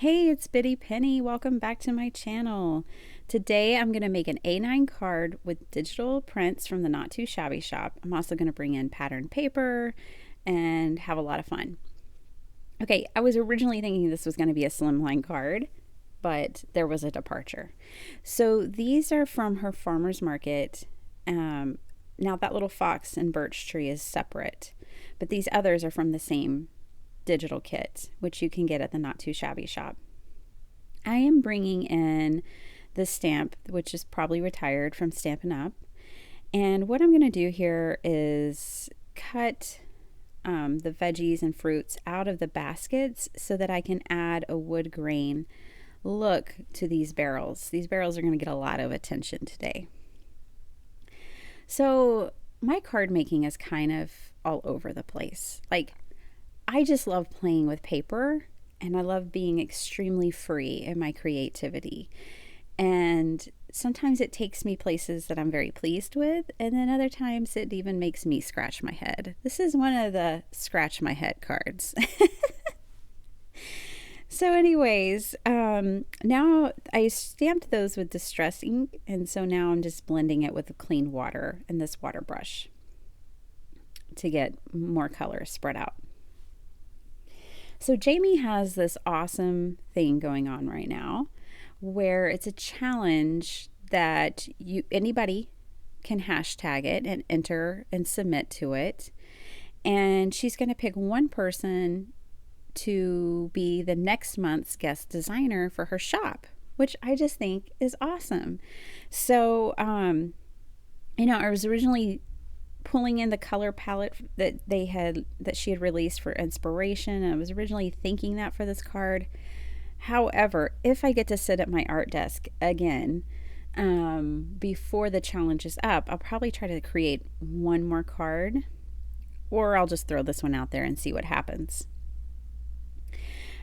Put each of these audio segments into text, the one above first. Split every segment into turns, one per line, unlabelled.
Hey, it's Biddy Penny. Welcome back to my channel. Today I'm going to make an A9 card with digital prints from the Not2Shabby shop. I'm also going to bring in patterned paper and have a lot of fun. Okay, I was originally thinking this was going to be a slimline card, but there was a departure. So these are from her farmer's market. Now that little fox and birch tree is separate, but these others are from the same digital kit, which you can get at the Not2Shabby shop. I am bringing in the stamp, which is probably retired from Stampin' Up. And what I'm going to do here is cut the veggies and fruits out of the baskets so that I can add a wood grain look to these barrels. These barrels are going to get a lot of attention today. So my card making is kind of all over the place. I just love playing with paper, and I love being extremely free in my creativity. And sometimes it takes me places that I'm very pleased with, and then other times it even makes me scratch my head. This is one of the scratch my head cards. So anyways, now I stamped those with distress ink, and so now I'm just blending it with clean water and this water brush to get more color spread out. So Jamie has this awesome thing going on right now where it's a challenge that anybody can hashtag it and enter and submit to it. And she's going to pick one person to be the next month's guest designer for her shop, which I just think is awesome. So, I was originally pulling in the color palette that she had released for inspiration. I was originally thinking that for this card. However, if I get to sit at my art desk again before the challenge is up, I'll probably try to create one more card, or I'll just throw this one out there and see what happens.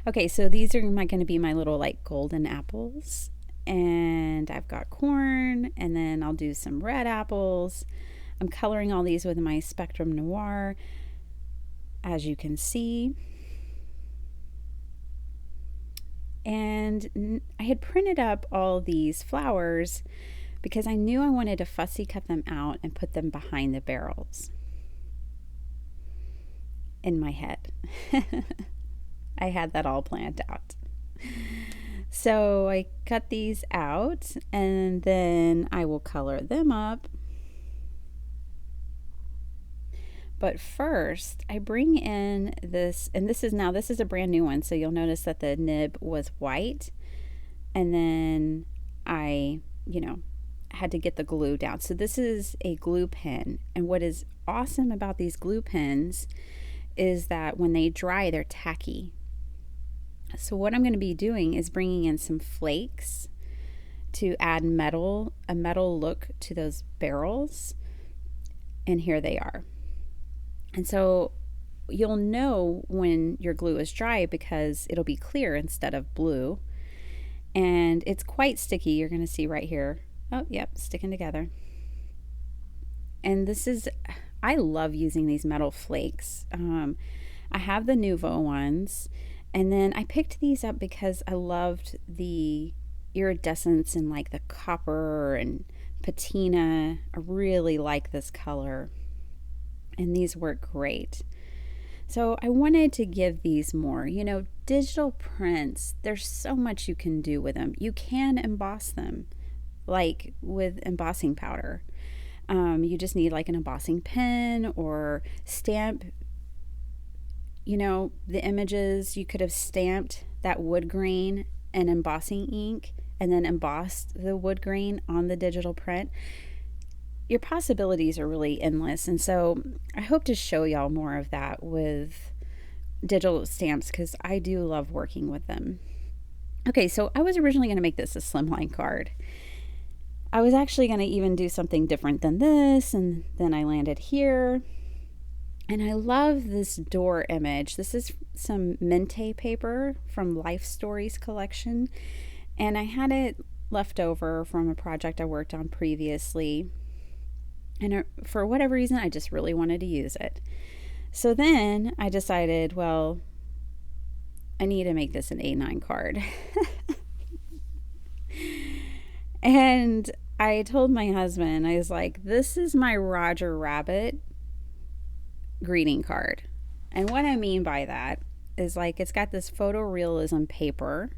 Okay, so these are going to be my little golden apples, and I've got corn, and then I'll do some red apples. I'm coloring all these with my Spectrum Noir, as you can see. And I had printed up all these flowers because I knew I wanted to fussy cut them out and put them behind the barrels in my head. I had that all planned out. So I cut these out, and then I will color them up. But first, I bring in this, and this is a brand new one, so you'll notice that the nib was white, and then I, had to get the glue down. So this is a glue pen, and what is awesome about these glue pens is that when they dry, they're tacky. So what I'm going to be doing is bringing in some flakes to add a metal look to those barrels, and here they are. And so you'll know when your glue is dry because it'll be clear instead of blue. And it's quite sticky. You're going to see right here. Oh, yep, sticking together. And I love using these metal flakes. I have the Nouveau ones. And then I picked these up because I loved the iridescence and the copper and patina. I really like this color. And these work great. So I wanted to give these more. Digital prints, there's so much you can do with them. You can emboss them, like with embossing powder. You just need an embossing pen or stamp. The images, you could have stamped that wood grain and embossing ink and then embossed the wood grain on the digital print. Your possibilities are really endless, and so I hope to show y'all more of that with digital stamps because I do love working with them. Okay, so I was originally going to make this a slimline card. I was actually going to even do something different than this, and then I landed here. And I love this door image. This is some Mente paper from Life Stories collection, and I had it left over from a project I worked on previously. And for whatever reason, I just really wanted to use it. So then I decided, well, I need to make this an A9 card. And I told my husband, I was like, this is my Roger Rabbit greeting card. And what I mean by that is like it's got this photorealism paper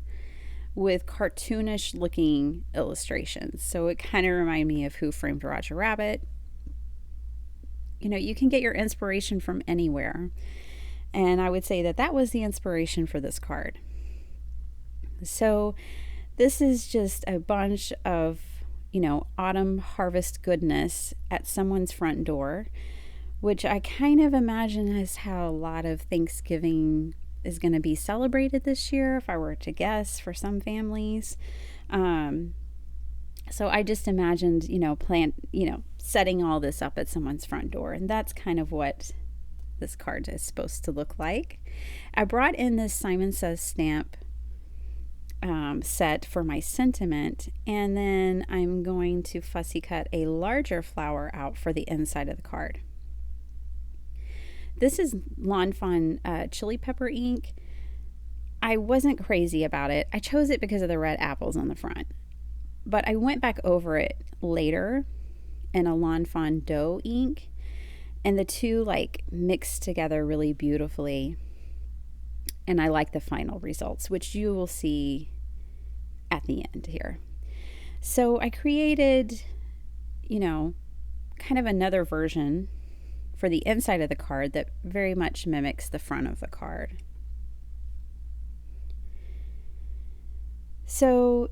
with cartoonish looking illustrations. So it kind of reminded me of Who Framed Roger Rabbit. You know, you can get your inspiration from anywhere. And I would say that that was the inspiration for this card. So this is just a bunch of, you know, autumn harvest goodness at someone's front door, which I kind of imagine is how a lot of Thanksgiving is going to be celebrated this year, if I were to guess, for some families. So I just imagined, setting all this up at someone's front door. And that's kind of what this card is supposed to look like. I brought in this Simon Says stamp set for my sentiment, and then I'm going to fussy cut a larger flower out for the inside of the card. This is Lawn Fawn chili pepper ink. I wasn't crazy about it. I chose it because of the red apples on the front. But I went back over it later in a Lawn Fawn dough ink, and the two like mixed together really beautifully. And I like the final results, which you will see at the end here. So I created, kind of another version for the inside of the card that very much mimics the front of the card. So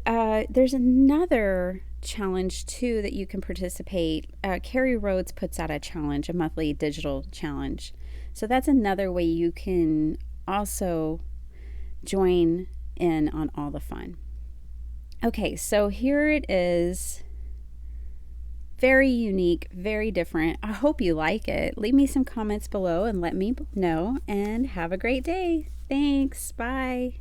there's another challenge too that you can participate. Carrie Rhodes puts out a challenge, a monthly digital challenge. So that's another way you can also join in on all the fun. Okay, so here it is. Very unique, very different. I hope you like it. Leave me some comments below and let me know, and have a great day. Thanks. Bye.